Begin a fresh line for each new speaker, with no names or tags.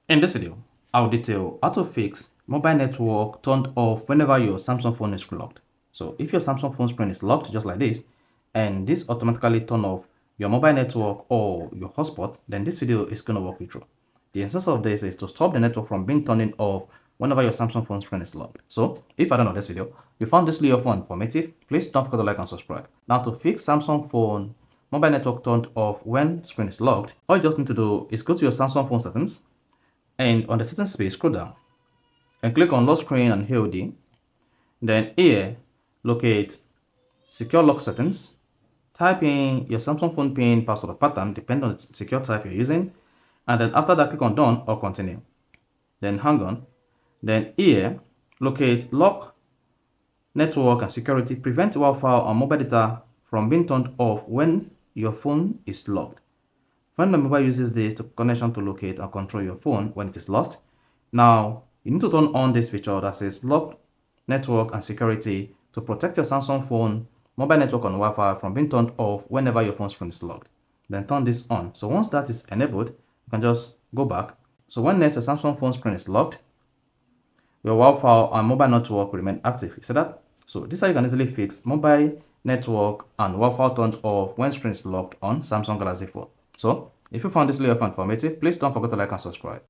In this video, I'll detail how to fix mobile network turned off whenever your Samsung phone is locked. So if your Samsung phone screen is locked just like this, and this automatically turn off your mobile network or your hotspot, then this video is going to walk you through. The essence of this is to stop the network from being turned off whenever your Samsung phone screen is locked. So if I don't know this video, you found this video fun informative, please don't forget to like and subscribe. Now to fix Samsung phone mobile network turned off when screen is locked, all you just need to do is go to your Samsung phone settings, and on the settings space, scroll down and click on lock screen and HOD. Then here, locate secure lock settings. Type in your Samsung phone PIN, password, or pattern, depending on the secure type you're using. And then after that, click on done or continue. Then hang on. Then here, locate lock, network, and security. Prevent Wi-Fi or mobile data from being turned off when your phone is locked. Find My Mobile uses this to connection to locate and control your phone when it is lost. Now, you need to turn on this feature that says lock, network, and security to protect your Samsung phone, mobile network, and Wi-Fi from being turned off whenever your phone screen is locked. Then turn this on. So once that is enabled, you can just go back. So when next your Samsung phone screen is locked, your Wi-Fi and mobile network will remain active. You see that? So this is how you can easily fix mobile network and Wi-Fi turned off when screen is locked on Samsung Galaxy phone. So if you found this video informative, please don't forget to like and subscribe.